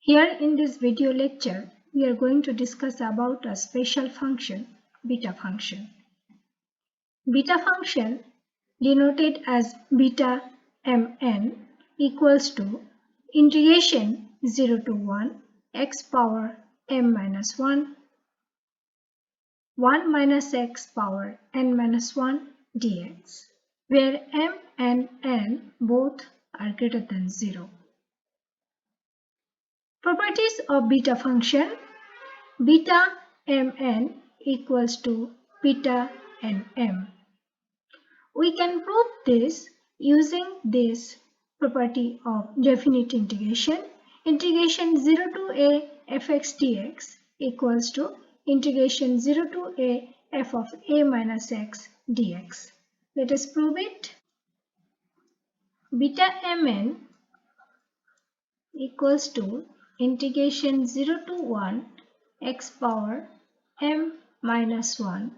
Here in this video lecture, we are going to discuss about a special function, beta function. Beta function, denoted as beta mn, equals to integration 0 to 1 x power m minus 1, 1 minus x power n minus 1 dx, where m and n both are greater than 0. Properties of beta function: beta mn equals to beta nm. We can prove this using this property of definite integration. Integration 0 to a fx dx equals to integration 0 to a f of a minus x dx. Let us prove it. Beta mn equals to integration 0 to 1 x power m minus 1,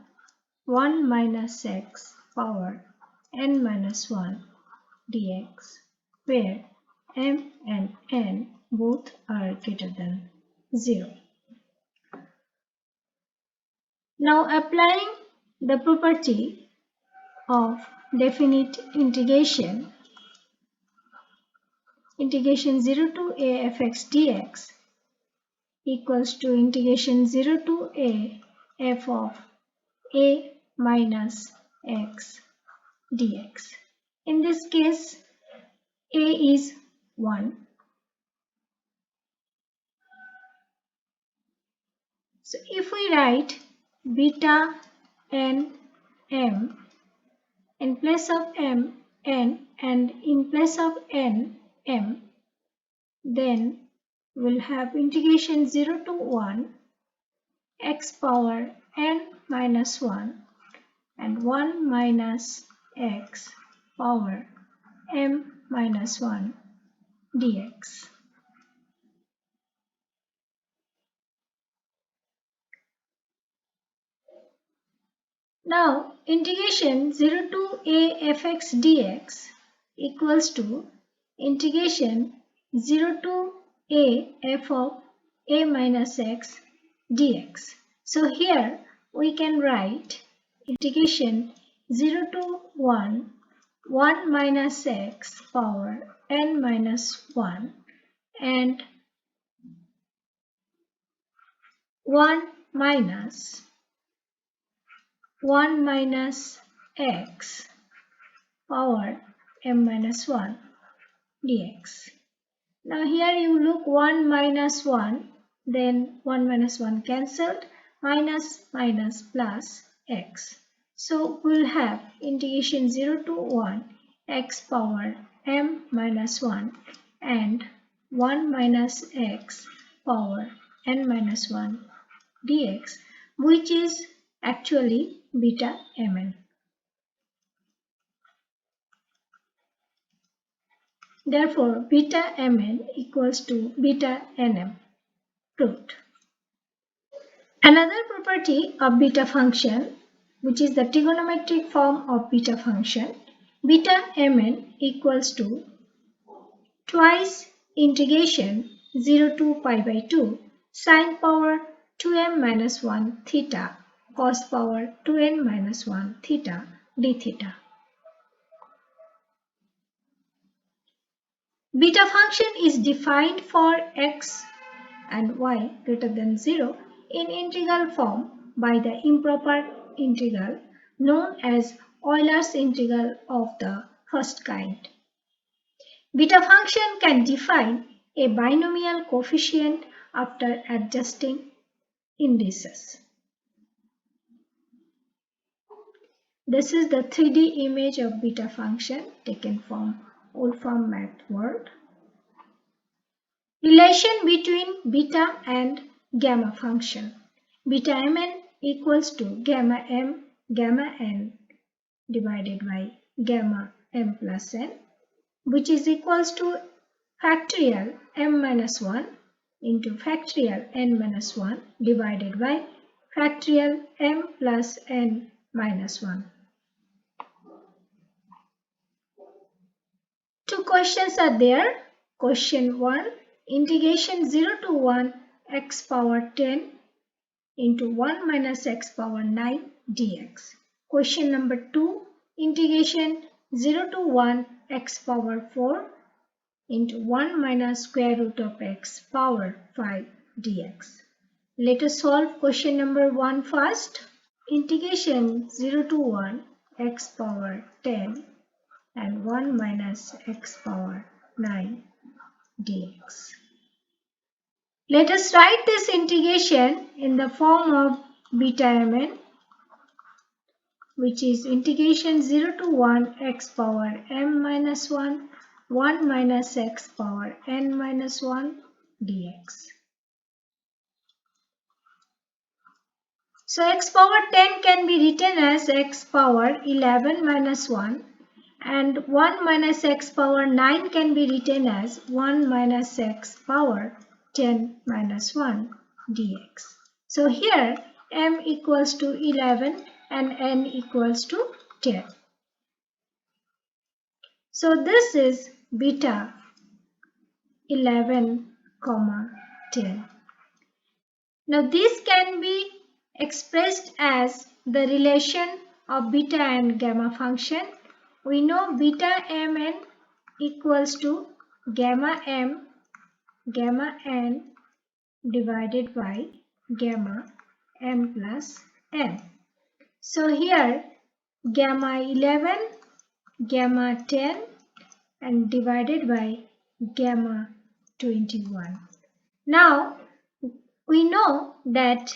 1 minus x power n minus 1 dx, where m and n both are greater than 0. Now applying the property of definite integration, integration 0 to a fx dx equals to integration 0 to a f of a minus x dx. In this case, a is 1. So if we write beta n m in place of m n and in place of n m, then we'll have integration 0 to 1 x power n minus 1 and 1 minus x power m minus 1 dx. Now integration 0 to a fx dx equals to integration 0 to a f of a minus x dx. So here we can write integration 0 to 1, 1 minus x power n minus 1 and 1 minus x power m minus 1 dx. Now here you look 1 minus 1, then 1 minus 1 cancelled, minus minus plus x. So we'll have integration 0 to 1 x power m minus 1 and 1 minus x power n minus 1 dx, which is actually beta mn. Therefore, beta mn equals to beta nm. Proved. Another property of beta function, which is the trigonometric form of beta function, beta mn equals to twice integration 0 to pi by 2 sine power 2m minus 1 theta cos power 2n minus 1 theta d theta. Beta function is defined for x and y greater than 0 in integral form by the improper integral known as Euler's integral of the first kind. Beta function can define a binomial coefficient after adjusting indices. This is the 3D image of beta function taken from Wolfram Math World. Relation between beta and gamma function. Beta mn equals to gamma m gamma n divided by gamma m plus n, which is equals to factorial m minus 1 into factorial n minus 1 divided by factorial m plus n minus 1. Two questions are there. Question 1. integration 0 to 1 x power 10 into 1 minus x power 9 dx. Question number 2, integration 0 to 1 x power 4 into 1 minus square root of x power 5 dx. Let us solve question number 1 first. Integration 0 to 1 x power 10 and 1 minus x power 9 dx. Let us write this integration in the form of beta mn, which is integration 0 to 1 x power m minus 1, 1 minus x power n minus 1 dx. So x power 10 can be written as x power 11 minus 1, and 1 minus x power 9 can be written as 1 minus x power 10 minus 1 dx. So here m equals to 11 and n equals to 10. So this is beta 11, 10. Now this can be expressed as the relation of beta and gamma function. We know beta mn equals to gamma m, gamma n divided by gamma m plus n. So here gamma 11, gamma 10 and divided by gamma 21. Now we know that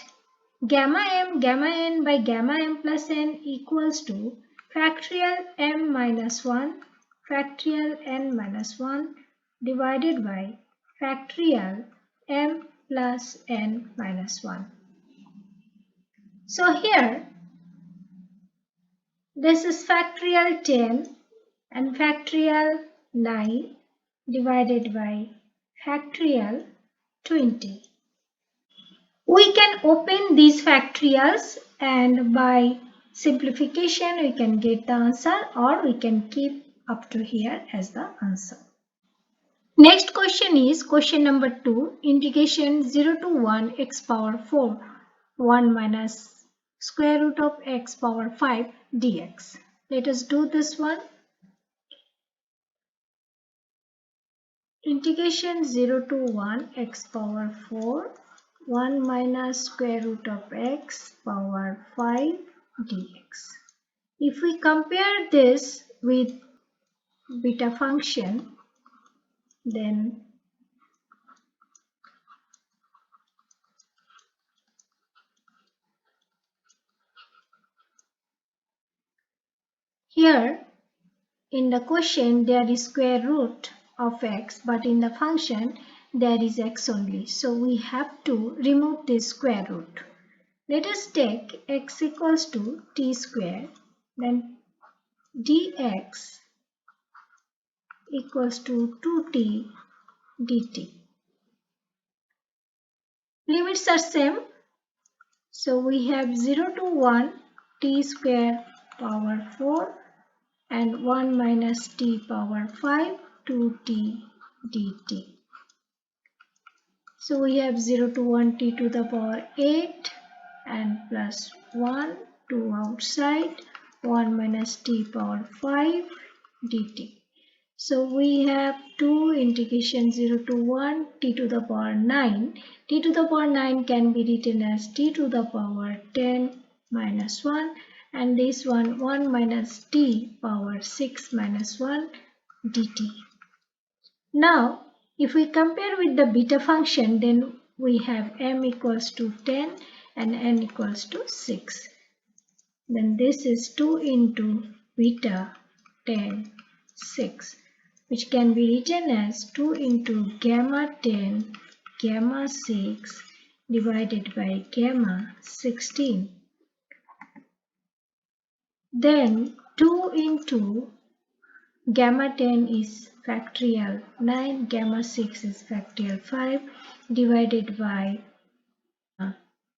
gamma m, gamma n by gamma m plus n equals to factorial m minus 1, factorial n minus 1 divided by factorial m plus n minus 1. So here this is factorial 10 and factorial 9 divided by factorial 20. We can open these factorials and by simplification we can get the answer, or we can keep up to here as the answer. Next question is question number 2, integration 0 to 1 x power 4, 1 minus square root of x power 5 dx. Let us do this one. Integration 0 to 1 x power 4, 1 minus square root of x power 5 dx. If we compare this with beta function, then here in the question there is square root of x, but in the function there is x only. So we have to remove this square root. Let us take x equals to t square, then dx equals to 2t dt. Limits are same. So we have 0 to 1 t square power 4 and 1 minus t power 5 2t dt. So we have 0 to 1 t to the power 8 and plus 1 2 outside, 1 minus t power 5 dt. So we have 2 integration 0 to 1 t to the power 9. T to the power 9 can be written as t to the power 10 minus 1, and this one 1 minus t power 6 minus 1 dt. Now if we compare with the beta function, then we have m equals to 10 and n equals to 6. Then this is 2 into beta 10 6, which can be written as 2 into gamma 10 gamma 6 divided by gamma 16. Then 2 into gamma 10 is factorial 9, gamma 6 is factorial 5 divided by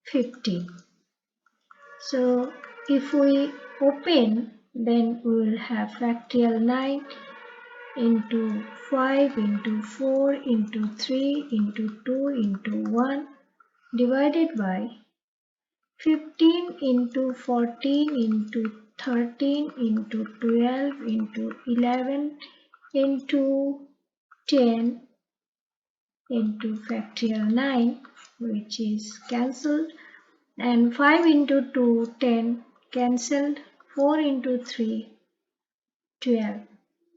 15. So if we open, then we will have factorial 9 into 5 into 4 into 3 into 2 into 1 divided by 15 into 14 into 13 into 12 into 11 into 10 into factorial 9, which is cancelled, and 5 into 2 10 cancelled, 4 into 3 12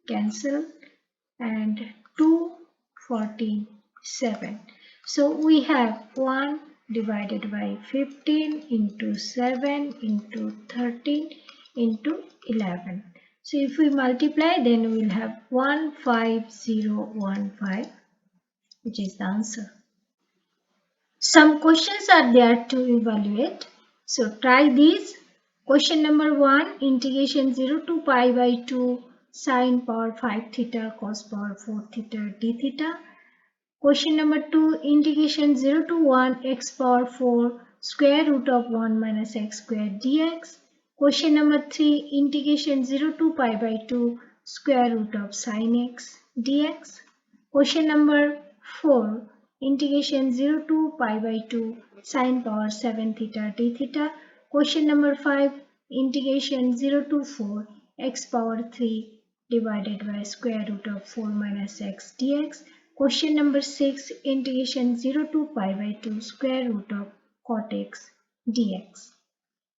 cancelled, and 2 14 7. So we have 1 divided by 15 into 7 into 13 into 11. So if we multiply, then we will have 15015, which is the answer. Some questions are there to evaluate. So try these. Question number 1, integration 0 to pi by 2 sine power 5 theta cos power 4 theta d theta. Question number 2, integration 0 to 1 x power 4 square root of 1 minus x square dx. Question number 3, integration 0 to pi by 2 square root of sin x dx. Question number 4, integration 0 to pi by 2 sine power 7 theta d theta. Question number 5, integration 0 to 4 x power 3 divided by square root of 4 minus x dx. Question number 6, integration 0 to pi by 2 square root of cot x dx.